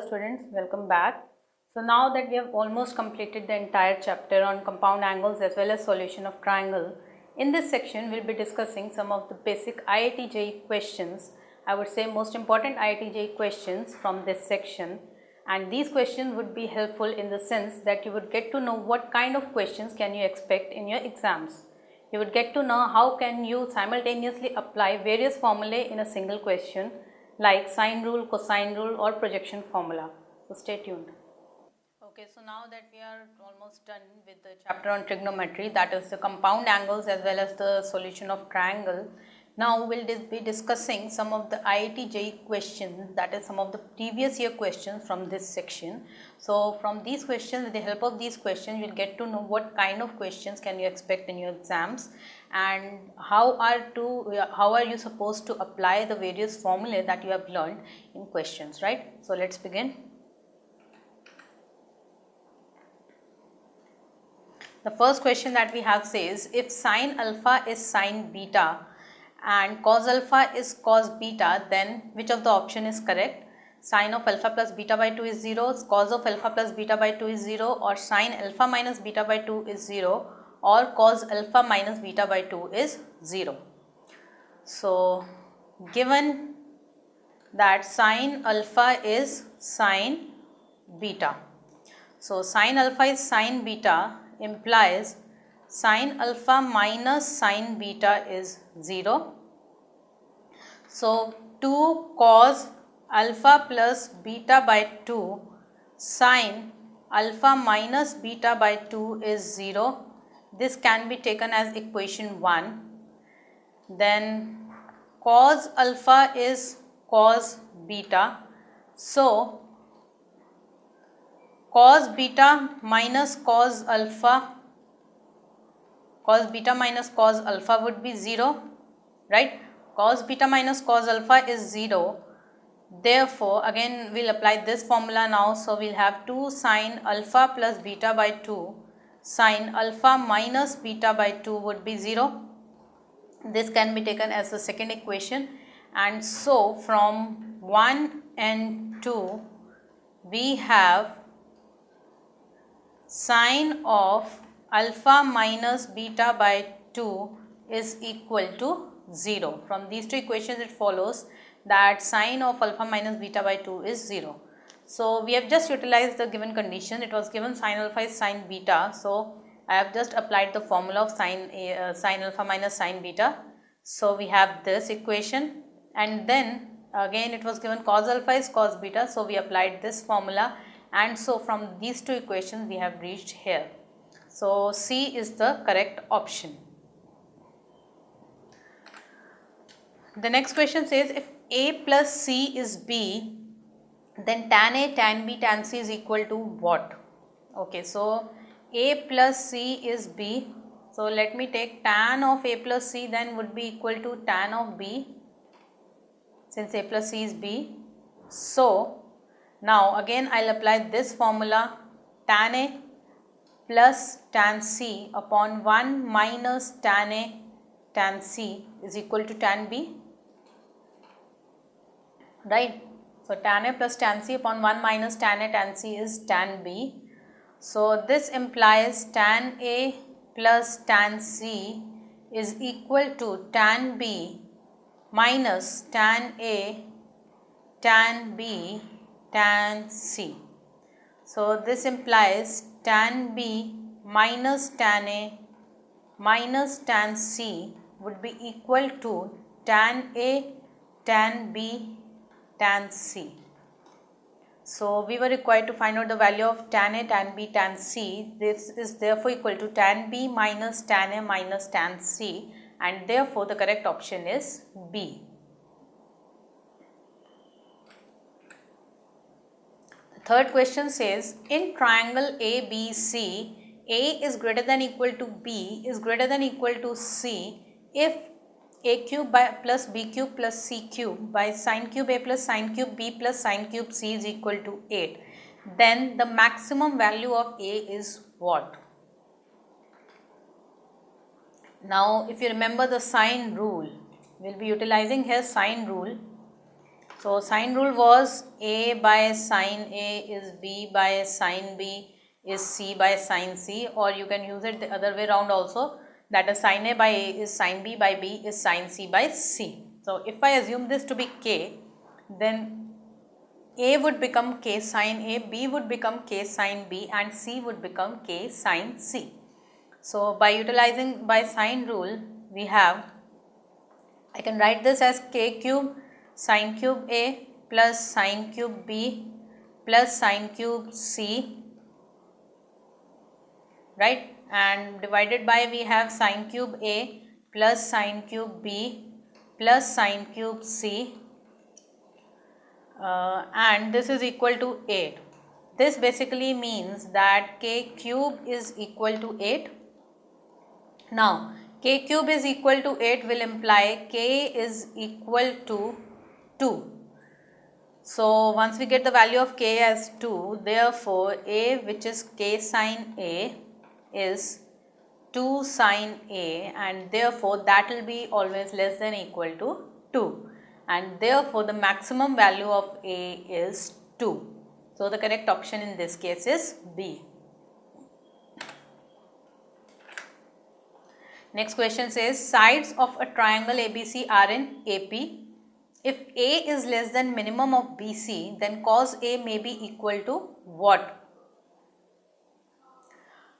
students, welcome back. So now that we have almost completed the entire chapter on compound angles as well as solution of triangle, in this section we will be discussing some of the basic IIT JEE questions, I would say most important IIT JEE questions from this section, and these questions would be helpful in the sense that you would get to know what kind of questions can you expect in your exams. You would get to know how can you simultaneously apply various formulae in a single question like sine rule, cosine rule or projection formula. So stay tuned. Okay, so now that we are almost done with the chapter on trigonometry, that is the compound angles as well as the solution of triangle. Now we'll be discussing some of the IIT JEE questions, that is some of the previous year questions from this section. So from these questions, with the help of these questions, you'll get to know what kind of questions can you expect in your exams and how are you supposed to apply the various formulae that you have learned in questions, right? So let's begin. The first question that we have says, if sine alpha is sine beta and cos alpha is cos beta, then which of the option is correct? Sine of alpha plus beta by 2 is 0, cos of alpha plus beta by 2 is 0, or sine alpha minus beta by 2 is 0, or cos alpha minus beta by 2 is 0. So given that sine alpha is sine beta, so sine alpha is sine beta implies sine alpha minus sine beta is 0. So 2 cos alpha plus beta by 2 sine alpha minus beta by 2 is 0. This can be taken as equation 1. Then cos alpha is cos beta. So cos beta minus cos alpha would be 0, right? Cos beta minus cos alpha is 0. Therefore, again we'll apply this formula now. So we'll have 2 sine alpha plus beta by 2 sine alpha minus beta by 2 would be 0. This can be taken as the second equation, and so from 1 and 2 we have sine of alpha minus beta by 2 is equal to 0. From these two equations it follows that sine of alpha minus beta by 2 is 0. So we have just utilized the given condition. It was given sine alpha is sine beta, so I have just applied the formula of sine alpha minus sine beta. So we have this equation, and then again it was given cos alpha is cos beta, so we applied this formula, and so from these two equations we have reached here. So C is the correct option. The next question says, if A plus C is B, then tan A, tan B, tan C is equal to what? Okay, so A plus C is B. So let me take tan of A plus C, then would be equal to tan of B, since A plus C is B. So now again I will apply this formula, tan A plus tan C upon 1 minus tan A tan C is equal to tan B, right? So tan A plus tan C upon 1 minus tan A tan C is tan B. So this implies tan A plus tan C is equal to tan B minus tan A tan B tan C. So this implies tan B minus tan A minus tan C would be equal to tan A tan B tan C. So we were required to find out the value of tan A tan B tan C. This is therefore equal to tan B minus tan A minus tan C, and therefore the correct option is B. Third question says, in triangle ABC, A is greater than equal to B is greater than equal to C if A cube plus B cube plus C cube by sine cube A plus sine cube B plus sine cube C is equal to 8. Then the maximum value of A is what? Now if you remember the sine rule, we will be utilizing here sine rule. So sine rule was A by sine A is B by sine B is C by sine C, or you can use it the other way around also, that is sine A by A is sine B by B is sine C by C. So if I assume this to be K, then A would become K sine A, B would become K sine B, and C would become K sine C. So by utilizing by sine rule, we have, I can write this as K cube sine cube A plus sine cube B plus sine cube C, right, and divided by we have sine cube A plus sine cube B plus sine cube C, and this is equal to 8. This basically means that K cube is equal to 8. Now K cube is equal to 8 will imply K is equal to 2. So once we get the value of K as 2, therefore A, which is K sine A, is 2 sine A, and therefore that will be always less than equal to 2, and therefore the maximum value of A is 2. So the correct option in this case is B. Next question says, sides of a triangle ABC are in AP. If A is less than minimum of BC, then cos A may be equal to what?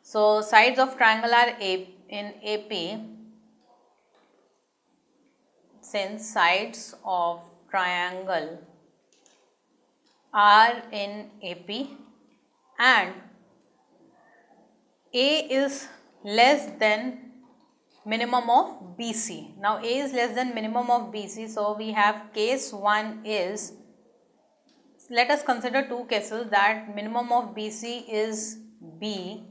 So sides of triangle are in AP. Since sides of triangle are in AP and A is less than minimum of BC. Now A is less than minimum of BC, so we have case 1 is, let us consider two cases, that minimum of BC is B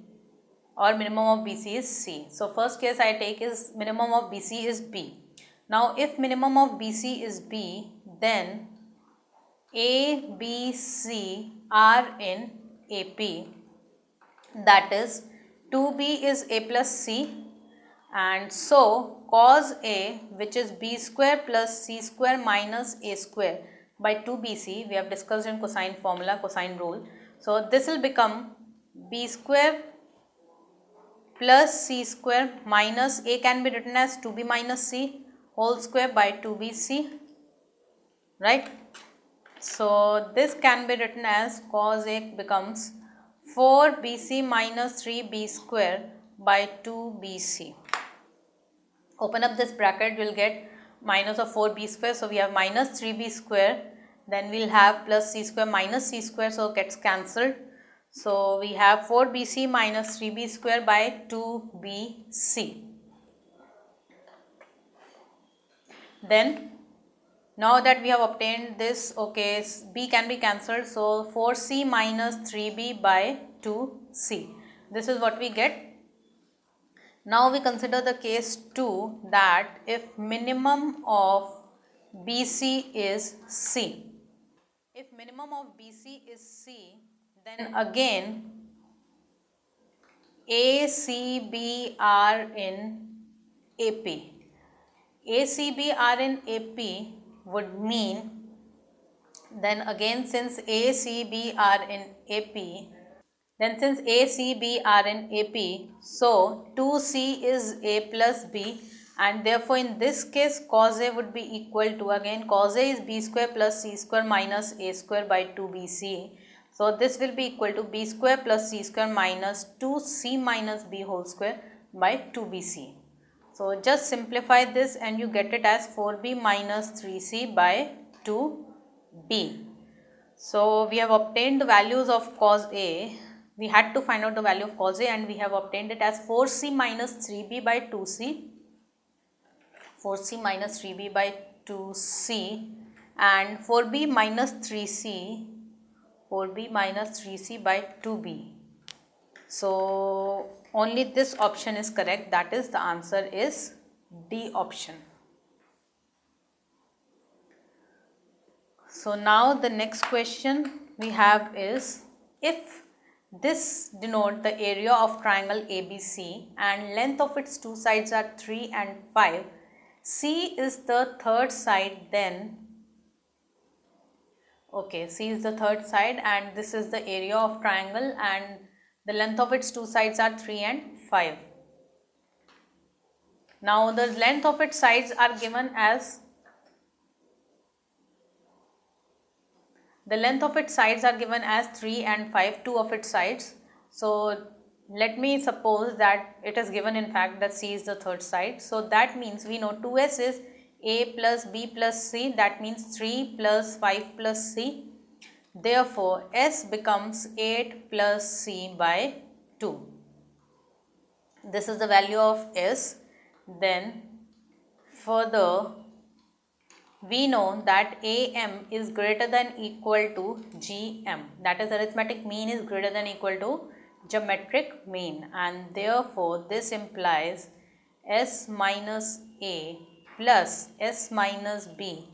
or minimum of BC is C. So first case I take is minimum of BC is B. Now if minimum of BC is B, then A, B, C are in AP, that is 2B is A plus C, and so cos A, which is B square plus C square minus A square by 2BC, we have discussed in cosine formula, cosine rule. So this will become B square plus C square minus A can be written as 2B minus C whole square by 2BC, right. So this can be written as cos A becomes 4BC minus 3B square by 2BC. Open up this bracket, we will get minus of 4B square, so we have minus 3B square, then we will have plus C square minus C square, so gets cancelled. So we have 4BC minus 3B square by 2BC. Then now that we have obtained this, okay, B can be cancelled, so 4C minus 3B by 2C. This is what we get. Now we consider the case 2, that if minimum of BC is C. If minimum of BC is C, then again A, C, B are in AP. A, C, B are in AP would mean, then again since A, C, B are in AP, then since A, C, B are in AP, so 2C is A plus B, and therefore in this case cos A would be equal to, again cos A is B square plus C square minus A square by 2BC. So this will be equal to B square plus C square minus 2C minus B whole square by 2BC. So just simplify this and you get it as 4B minus 3C by 2B. So we have obtained the values of cos A. We had to find out the value of cos A, and we have obtained it as 4C minus 3B by 2C, 4C minus 3B by 2C, and 4B minus 3C, 4B minus 3C by 2B. So only this option is correct, that is the answer is D option. So now the next question we have is, if this denote the area of triangle ABC and length of its two sides are 3 and 5, C is the third side, then Okay, C is the third side and this is the area of triangle and the length of its two sides are 3 and 5. Now the length of its sides are given as 3 and 5, two of its sides. So let me suppose that it is given in fact that C is the third side. So that means we know 2S is A plus B plus C, that means 3 plus 5 plus C. Therefore, S becomes 8 plus C by 2. This is the value of S. Then further we know that AM is greater than equal to GM, that is arithmetic mean is greater than equal to geometric mean, and therefore this implies S minus A plus S minus B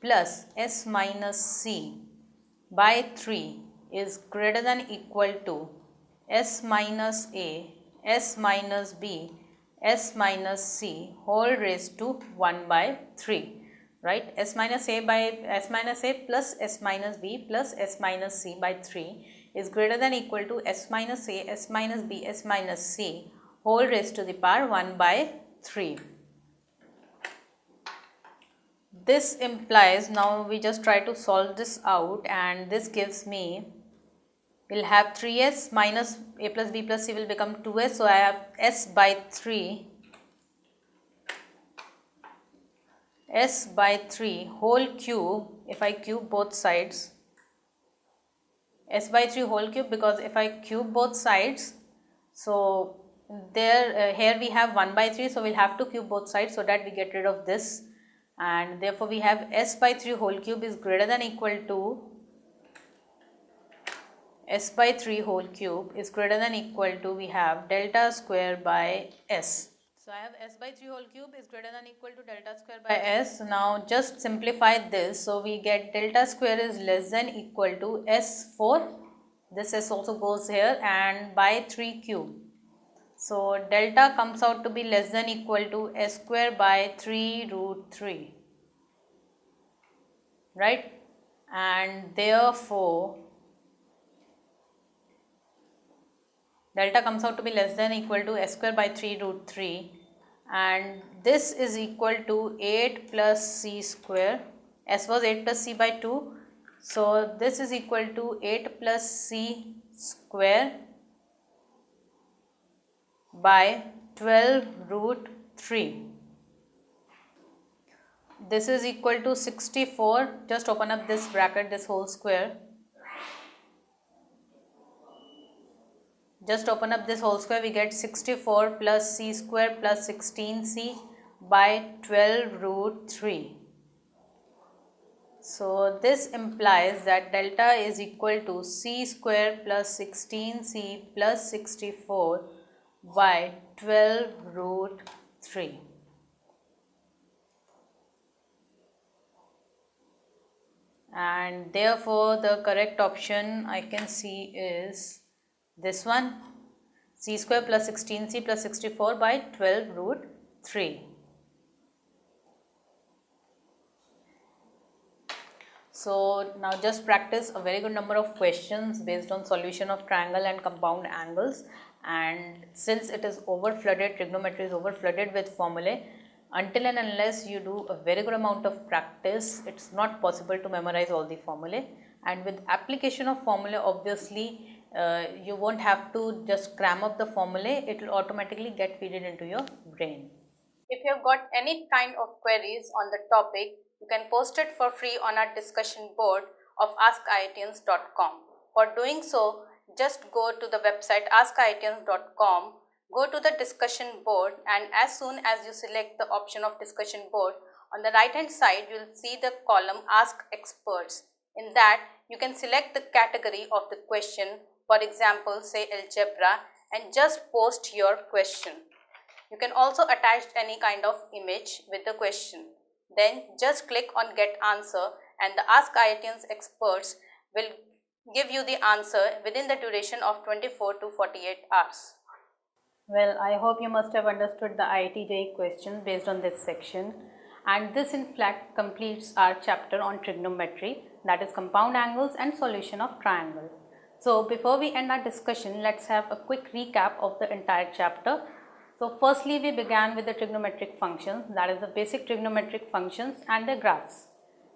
plus S minus C by 3 is greater than equal to S minus A, S minus B, S minus C whole raised to 1 by 3. Right, S minus A plus S minus B plus S minus C by 3 is greater than equal to S minus A, S minus B, S minus C whole raised to the power 1 by 3. This implies, now we just try to solve this out, and this gives me, we'll have 3S minus A plus B plus C will become 2S, so I have S by 3. S by 3 whole cube, if I cube both sides, S by 3 whole cube, because if I cube both sides, so there here we have 1 by 3, so we'll have to cube both sides so that we get rid of this, and therefore we have S by 3 whole cube is greater than equal to S by 3 whole cube is greater than equal to, we have delta square by S. So I have S by 3 whole cube is greater than equal to delta square by S. Now just simplify this. So we get delta square is less than equal to S4. This S also goes here, and by 3 cube. So delta comes out to be less than equal to S square by 3 root 3. Right? And therefore delta comes out to be less than equal to S square by 3 root 3, and this is equal to 8 plus C square. S was 8 plus C by 2, so this is equal to 8 plus C square by 12 root 3. This is equal to 64. Just open up this bracket, this whole square. Just open up this whole square, we get 64 plus C square plus 16C by 12 root 3. So this implies that delta is equal to C square plus 16C plus 64 by 12 root 3. And therefore the correct option I can see is this one, C square plus 16C plus 64 by 12 root 3. So now just practice a very good number of questions based on solution of triangle and compound angles, and since it is over flooded, trigonometry is over flooded with formulae, until and unless you do a very good amount of practice, it's not possible to memorize all the formulae. And with application of formulae, obviously you won't have to just cram up the formulae, it will automatically get fed into your brain. If you have got any kind of queries on the topic, you can post it for free on our discussion board of askiitians.com. For doing so, just go to the website askiitians.com, go to the discussion board, and as soon as you select the option of discussion board, on the right hand side you will see the column Ask Experts. In that you can select the category of the question, for example say algebra, and just post your question. You can also attach any kind of image with the question. Then just click on Get Answer, and the Ask IITians experts will give you the answer within the duration of 24 to 48 hours. Well, I hope you must have understood the IIT JEE questions based on this section. and this in fact completes our chapter on trigonometry, that is compound angles and solution of triangle. So before we end our discussion, let's have a quick recap of the entire chapter. So firstly, we began with the trigonometric functions, that is the basic trigonometric functions and their graphs.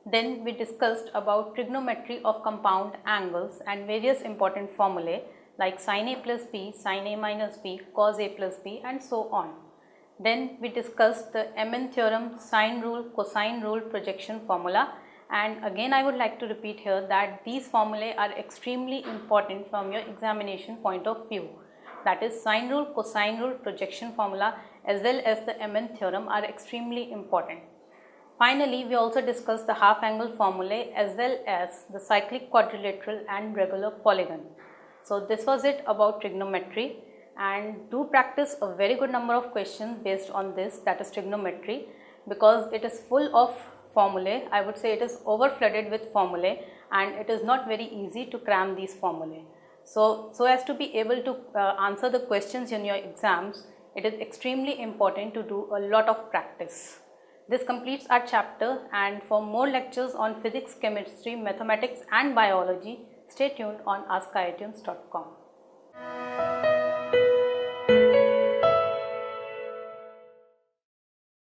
Then we discussed about trigonometry of compound angles and various important formulae like sin A plus B, sin A minus B, cos A plus B, and so on. Then we discussed the MN theorem, sine rule, cosine rule, projection formula, and again I would like to repeat here that these formulae are extremely important from your examination point of view. That is, sine rule, cosine rule, projection formula as well as the MN theorem are extremely important. Finally, we also discussed the half angle formulae as well as the cyclic quadrilateral and regular polygon. So this was it about trigonometry, and do practice a very good number of questions based on this, that is trigonometry, because it is full of formulae. I would say it is over flooded with formulae and it is not very easy to cram these formulae. So as to be able to answer the questions in your exams, it is extremely important to do a lot of practice. This completes our chapter, and for more lectures on physics, chemistry, mathematics and biology, stay tuned on askiitunes.com.